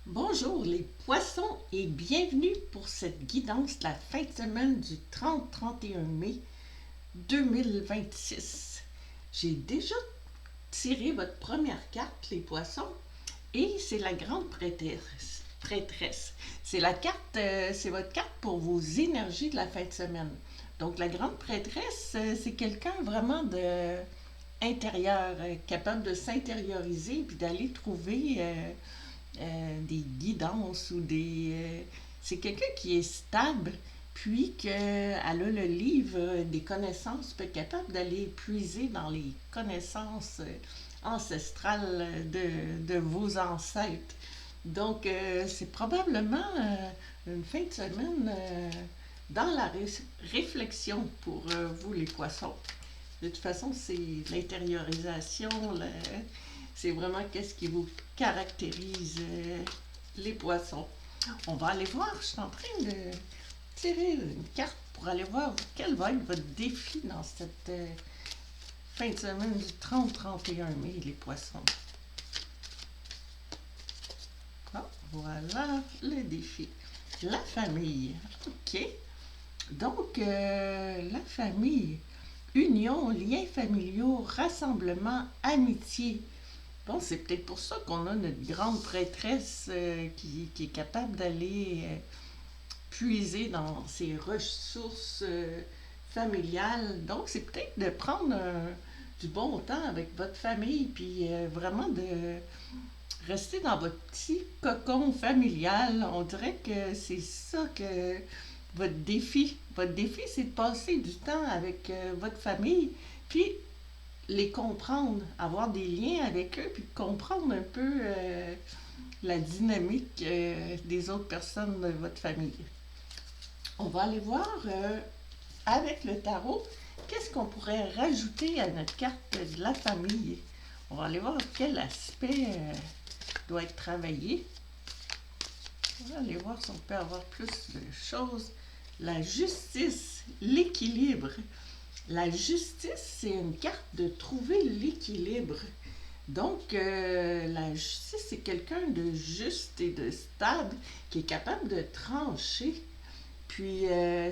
Bonjour les poissons et bienvenue pour cette guidance de la fin de semaine du 30-31 mai 2026. J'ai déjà tiré votre première carte, les poissons, et c'est la grande prêtresse. C'est la carte, c'est votre carte pour vos énergies de la fin de semaine. Donc la grande prêtresse, c'est quelqu'un vraiment de intérieur, capable de s'intérioriser puis d'aller trouver des guidances ou des... c'est quelqu'un qui est stable, puis qu'elle a le livre des connaissances, peut être capable d'aller puiser dans les connaissances ancestrales de vos ancêtres. Donc, c'est probablement une fin de semaine dans la réflexion pour vous, les poissons. De toute façon, c'est l'intériorisation, c'est vraiment qu'est-ce qui vous caractérise, les poissons. On va aller voir, je suis en train de tirer une carte pour aller voir quel va être votre défi dans cette fin de semaine du 30-31 mai, les poissons. Ah, voilà le défi. La famille. OK. Donc, la famille, union, liens familiaux, rassemblement, amitié. Bon, c'est peut-être pour ça qu'on a notre grande prêtresse qui est capable d'aller puiser dans ses ressources familiales. Donc, c'est peut-être de prendre du bon temps avec votre famille, puis vraiment de rester dans votre petit cocon familial. On dirait que c'est ça que votre défi. Votre défi, c'est de passer du temps avec votre famille, puis les comprendre, avoir des liens avec eux, puis comprendre un peu la dynamique des autres personnes de votre famille. On va aller voir avec le tarot, qu'est-ce qu'on pourrait rajouter à notre carte de la famille. On va aller voir quel aspect doit être travaillé. On va aller voir si on peut avoir plus de choses. La justice, l'équilibre. La justice, c'est une carte de trouver l'équilibre. Donc, la justice, c'est quelqu'un de juste et de stable qui est capable de trancher. Puis,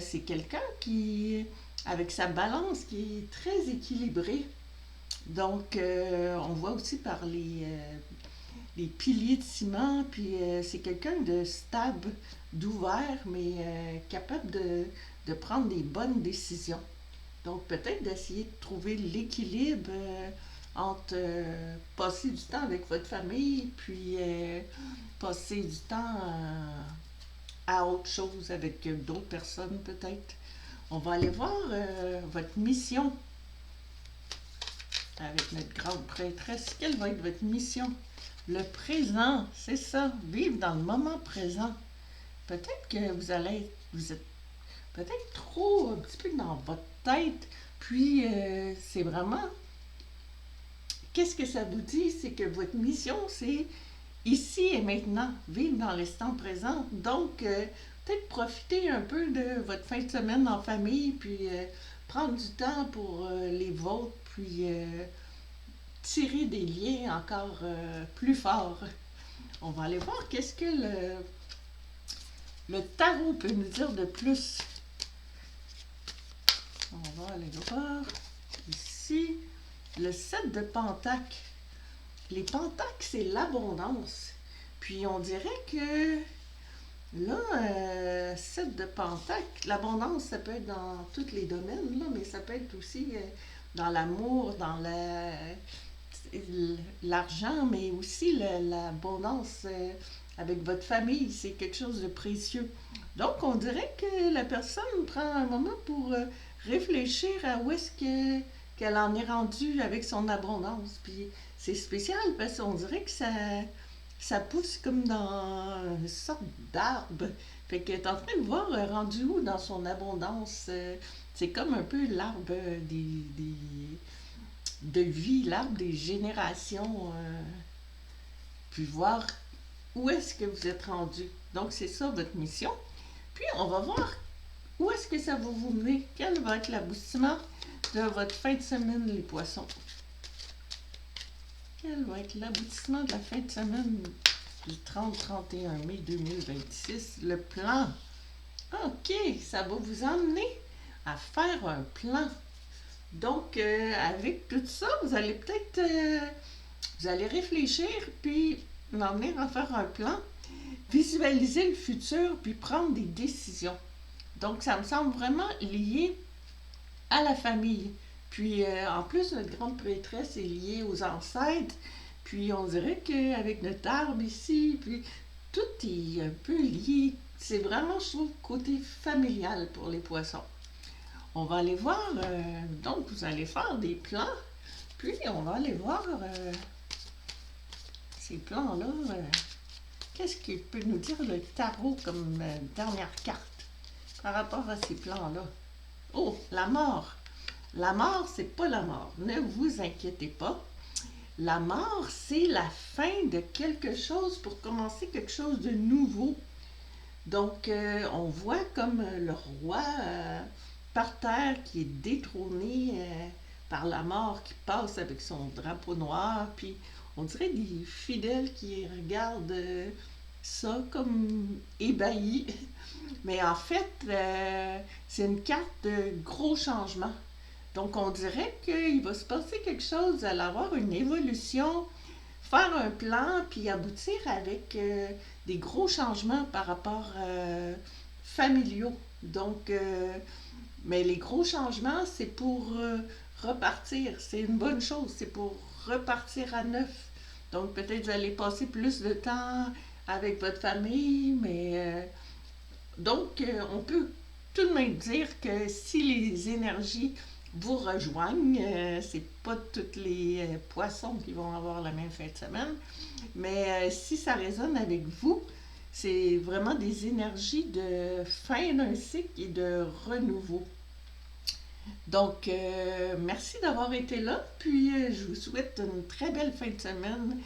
c'est quelqu'un qui, avec sa balance, qui est très équilibré. Donc, on voit aussi par les piliers de ciment, puis c'est quelqu'un de stable, d'ouvert, mais capable de prendre des bonnes décisions. Donc, peut-être d'essayer de trouver l'équilibre entre passer du temps avec votre famille, puis passer du temps à autre chose avec d'autres personnes, peut-être. On va aller voir votre mission avec notre grande prêtresse. Quelle va être votre mission? Le présent, c'est ça. Vivre dans le moment présent. Peut-être que vous êtes peut-être trop un petit peu dans votre tête, puis c'est vraiment, qu'est-ce que ça vous dit? C'est que votre mission, c'est ici et maintenant, vivre dans l'instant présent. Donc, peut-être profiter un peu de votre fin de semaine en famille, puis prendre du temps pour les vôtres, puis tirer des liens encore plus forts. On va aller voir qu'est-ce que le tarot peut nous dire de plus. On va aller voir ici le 7 de Pentacle. Les pentacles, c'est l'abondance. Puis on dirait que là, 7 de Pentacle, l'abondance, ça peut être dans tous les domaines, là, mais ça peut être aussi dans l'amour, dans l'argent, mais aussi l'abondance avec votre famille. C'est quelque chose de précieux. Donc, on dirait que la personne prend un moment pour réfléchir à où est-ce qu'elle en est rendue avec son abondance. Puis c'est spécial parce qu'on dirait que ça pousse comme dans une sorte d'arbre. Fait qu'elle est en train de voir rendu où dans son abondance. C'est comme un peu l'arbre de vie, l'arbre des générations. Puis voir où est-ce que vous êtes rendu. Donc c'est ça votre mission. Puis on va voir où est-ce que ça va vous mener. Quel va être l'aboutissement de votre fin de semaine, les poissons? Quel va être l'aboutissement de la fin de semaine du 30-31 mai 2026. Le plan. OK, ça va vous emmener à faire un plan. Donc, avec tout ça, vous allez peut-être, vous allez réfléchir, puis en venir à faire un plan, visualiser le futur, puis prendre des décisions. Donc, ça me semble vraiment lié à la famille. Puis, en plus, notre grande prêtresse est liée aux ancêtres. Puis, on dirait qu'avec notre arbre ici, puis tout est un peu lié. C'est vraiment, je trouve, côté familial pour les poissons. On va aller voir, donc vous allez faire des plans, puis on va aller voir ces plans-là. Qu'est-ce qu'il peut nous dire le tarot comme dernière carte par rapport à ces plans-là? Oh, la mort. La mort, c'est pas la mort. Ne vous inquiétez pas. La mort, c'est la fin de quelque chose pour commencer quelque chose de nouveau. Donc, on voit comme le roi par terre qui est détrôné par la mort qui passe avec son drapeau noir. Puis, on dirait des fidèles qui regardent ça comme ébahis. Mais en fait, c'est une carte de gros changements. Donc, on dirait qu'il va se passer quelque chose, il va y avoir une évolution, faire un plan, puis aboutir avec des gros changements par rapport familiaux. Donc, mais les gros changements, c'est pour repartir. C'est une bonne chose, c'est pour repartir à neuf. Donc, peut-être vous allez passer plus de temps avec votre famille, mais donc, on peut tout de même dire que si les énergies vous rejoignent, c'est pas tous les poissons qui vont avoir la même fin de semaine, mais si ça résonne avec vous, c'est vraiment des énergies de fin d'un cycle et de renouveau. Donc, merci d'avoir été là, puis je vous souhaite une très belle fin de semaine,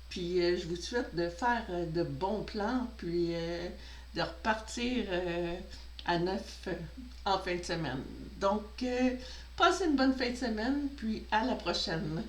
puis je vous souhaite de faire de bons plans, puis de repartir à neuf en fin de semaine. Donc, passez une bonne fin de semaine, puis à la prochaine.